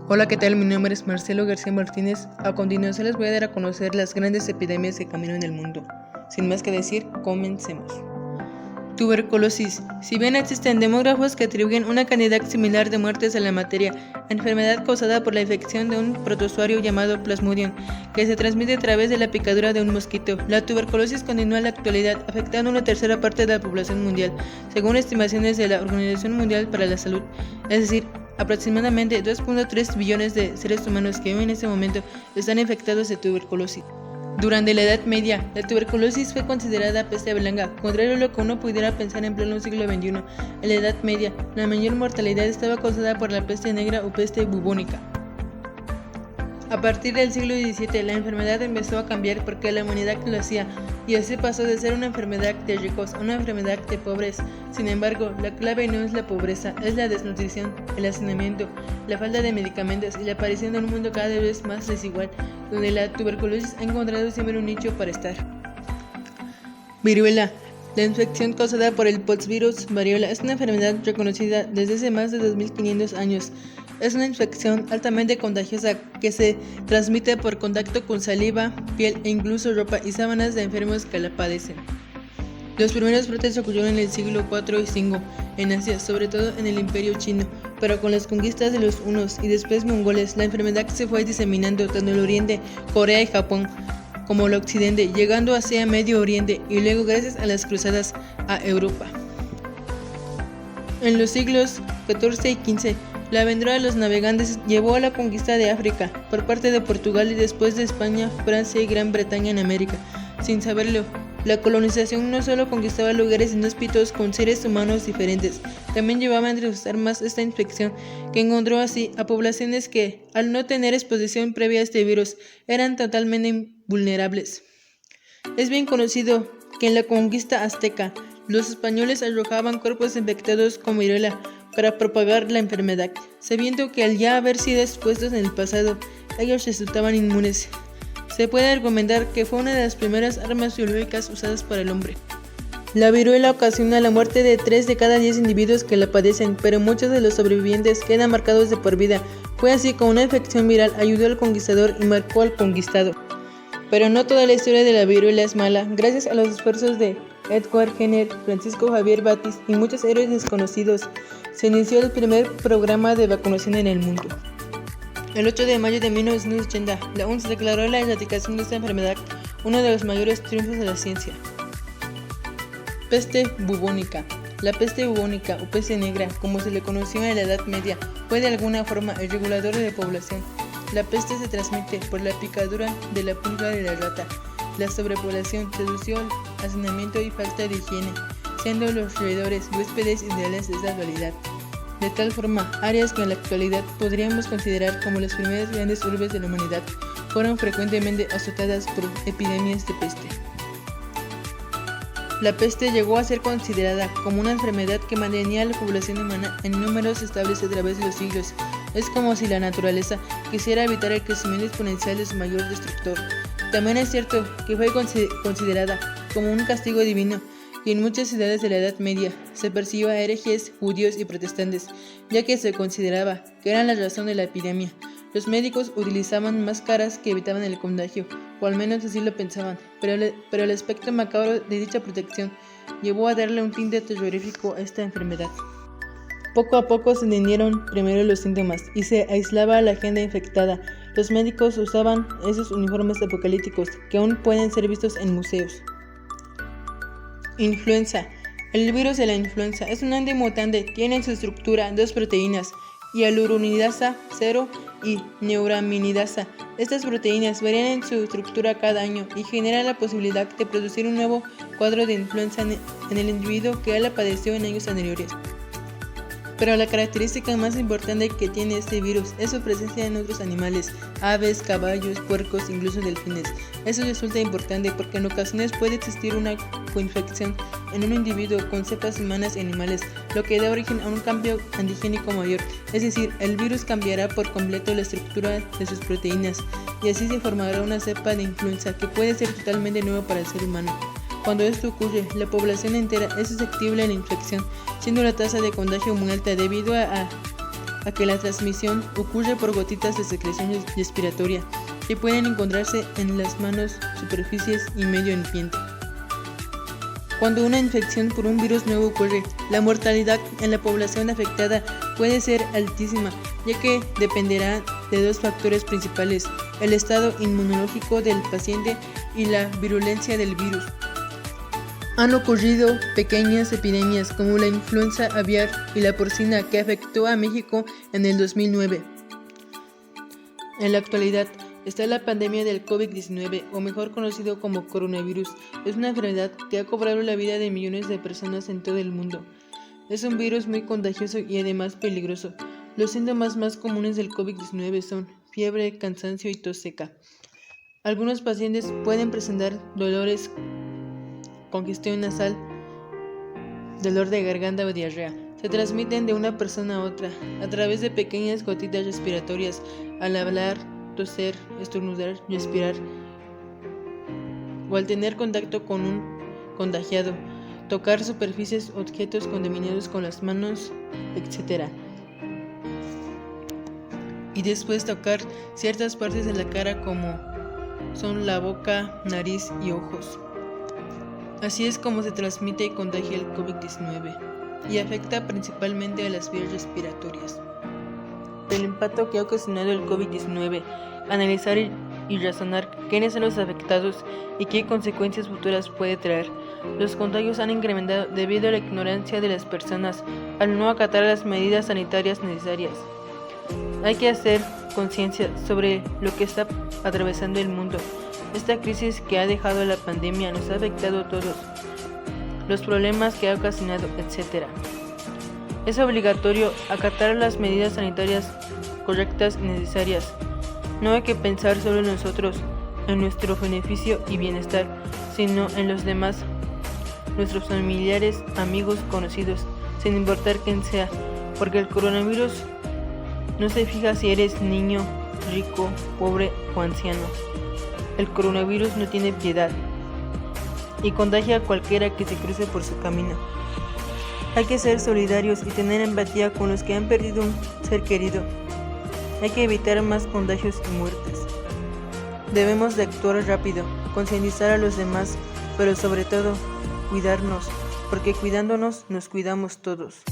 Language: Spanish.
Hola, ¿qué tal? Mi nombre es Marcelo García Martínez. A continuación les voy a dar a conocer las grandes epidemias que caminan el mundo. Sin más que decir, comencemos. Tuberculosis. Si bien existen demógrafos que atribuyen una cantidad similar de muertes a la materia, enfermedad causada por la infección de un protozoario llamado Plasmodium, que se transmite a través de la picadura de un mosquito. La tuberculosis continúa en la actualidad, afectando a una tercera parte de la población mundial, según estimaciones de la Organización Mundial para la Salud, es decir, aproximadamente 2.3 billones de seres humanos que en este momento están infectados de tuberculosis. Durante la Edad Media, la tuberculosis fue considerada peste blanca, contrario a lo que uno pudiera pensar en pleno siglo XXI. En la Edad Media, la mayor mortalidad estaba causada por la peste negra o peste bubónica. A partir del siglo XVII, la enfermedad empezó a cambiar porque la humanidad lo hacía, y así pasó de ser una enfermedad de ricos a una enfermedad de pobres. Sin embargo, la clave no es la pobreza, es la desnutrición, el hacinamiento, la falta de medicamentos y la aparición de un mundo cada vez más desigual, donde la tuberculosis ha encontrado siempre un nicho para estar. Viruela. La infección causada por el poxvirus variola es una enfermedad reconocida desde hace más de 2500 años. Es una infección altamente contagiosa que se transmite por contacto con saliva, piel e incluso ropa y sábanas de enfermos que la padecen. Los primeros brotes ocurrieron en el siglo IV y V en Asia, sobre todo en el Imperio Chino, pero con las conquistas de los hunos y después mongoles, la enfermedad se fue diseminando tanto en el Oriente, Corea y Japón, como el Occidente, llegando hacia Medio Oriente y luego, gracias a las cruzadas, a Europa. En los siglos XIV y XV, la aventura de los navegantes llevó a la conquista de África por parte de Portugal y después de España, Francia y Gran Bretaña en América. Sin saberlo, la colonización no solo conquistaba lugares inhóspitos con seres humanos diferentes, también llevaba entre sus armas esta infección, que encontró así a poblaciones que, al no tener exposición previa a este virus, eran totalmente vulnerables. Es bien conocido que en la conquista azteca, los españoles arrojaban cuerpos infectados con viruela para propagar la enfermedad, sabiendo que al ya haber sido expuestos en el pasado, ellos resultaban inmunes. Se puede argumentar que fue una de las primeras armas biológicas usadas por el hombre. La viruela ocasiona la muerte de 3 de cada 10 individuos que la padecen, pero muchos de los sobrevivientes quedan marcados de por vida. Fue así como una infección viral ayudó al conquistador y marcó al conquistado. Pero no toda la historia de la viruela es mala. Gracias a los esfuerzos de Edward Jenner, Francisco Javier Batis y muchos héroes desconocidos, se inició el primer programa de vacunación en el mundo. El 8 de mayo de 1980, la OMS declaró la erradicación de esta enfermedad uno de los mayores triunfos de la ciencia. Peste bubónica. La peste bubónica o peste negra, como se le conoció en la Edad Media, fue de alguna forma el regulador de la población. La peste se transmite por la picadura de la pulga de la rata. La sobrepoblación redució el hacinamiento y falta de higiene, siendo los roedores huéspedes ideales de esta dualidad. De tal forma, áreas que en la actualidad podríamos considerar como las primeras grandes urbes de la humanidad fueron frecuentemente azotadas por epidemias de peste. La peste llegó a ser considerada como una enfermedad que mantenía a la población humana en números estables a través de los siglos. Es como si la naturaleza quisiera evitar el crecimiento exponencial de su mayor destructor. También es cierto que fue considerada como un castigo divino, y en muchas ciudades de la Edad Media se persiguió a herejes, judíos y protestantes, ya que se consideraba que eran la razón de la epidemia. Los médicos utilizaban máscaras que evitaban el contagio, o al menos así lo pensaban, pero el aspecto macabro de dicha protección llevó a darle un tinte terrorífico a esta enfermedad. Poco a poco se entendieron primero los síntomas y se aislaba a la gente infectada. Los médicos usaban esos uniformes apocalípticos que aún pueden ser vistos en museos. Influenza. El virus de la influenza es un antimutante, tiene en su estructura dos proteínas, hialuronidasa 0 y neuraminidasa. Estas proteínas varían en su estructura cada año y generan la posibilidad de producir un nuevo cuadro de influenza en el individuo que ya la padeció en años anteriores. Pero la característica más importante que tiene este virus es su presencia en otros animales, aves, caballos, puercos, incluso delfines. Eso resulta importante porque en ocasiones puede existir una coinfección en un individuo con cepas humanas y animales, lo que da origen a un cambio antigénico mayor, es decir, el virus cambiará por completo la estructura de sus proteínas y así se formará una cepa de influenza que puede ser totalmente nueva para el ser humano. Cuando esto ocurre, la población entera es susceptible a la infección, siendo la tasa de contagio muy alta debido a a que la transmisión ocurre por gotitas de secreción respiratoria que pueden encontrarse en las manos, superficies y medio ambiente. Cuando una infección por un virus nuevo ocurre, la mortalidad en la población afectada puede ser altísima, ya que dependerá de dos factores principales: el estado inmunológico del paciente y la virulencia del virus. Han ocurrido pequeñas epidemias como la influenza aviar y la porcina que afectó a México en el 2009. En la actualidad está la pandemia del COVID-19, o mejor conocido como coronavirus. Es una enfermedad que ha cobrado la vida de millones de personas en todo el mundo. Es un virus muy contagioso y además peligroso. Los síntomas más comunes del COVID-19 son fiebre, cansancio y tos seca. Algunos pacientes pueden presentar dolores, congestión nasal, dolor de garganta o diarrea. Se transmiten de una persona a otra a través de pequeñas gotitas respiratorias al hablar, toser, estornudar, respirar, o al tener contacto con un contagiado, tocar superficies, objetos contaminados con las manos, etc. Y después tocar ciertas partes de la cara como son la boca, nariz y ojos. Así es como se transmite y contagia el COVID-19 y afecta principalmente a las vías respiratorias. El impacto que ha ocasionado el COVID-19, analizar y razonar quiénes son los afectados y qué consecuencias futuras puede traer. Los contagios han incrementado debido a la ignorancia de las personas al no acatar las medidas sanitarias necesarias. Hay que hacer conciencia sobre lo que está atravesando el mundo. Esta crisis que ha dejado la pandemia nos ha afectado a todos, los problemas que ha ocasionado, etc. Es obligatorio acatar las medidas sanitarias correctas y necesarias. No hay que pensar solo en nosotros, en nuestro beneficio y bienestar, sino en los demás, nuestros familiares, amigos, conocidos, sin importar quién sea, porque el coronavirus no se fija si eres niño, rico, pobre o anciano. El coronavirus no tiene piedad y contagia a cualquiera que se cruce por su camino. Hay que ser solidarios y tener empatía con los que han perdido un ser querido. Hay que evitar más contagios y muertes. Debemos de actuar rápido, concientizar a los demás, pero sobre todo, cuidarnos, porque cuidándonos nos cuidamos todos.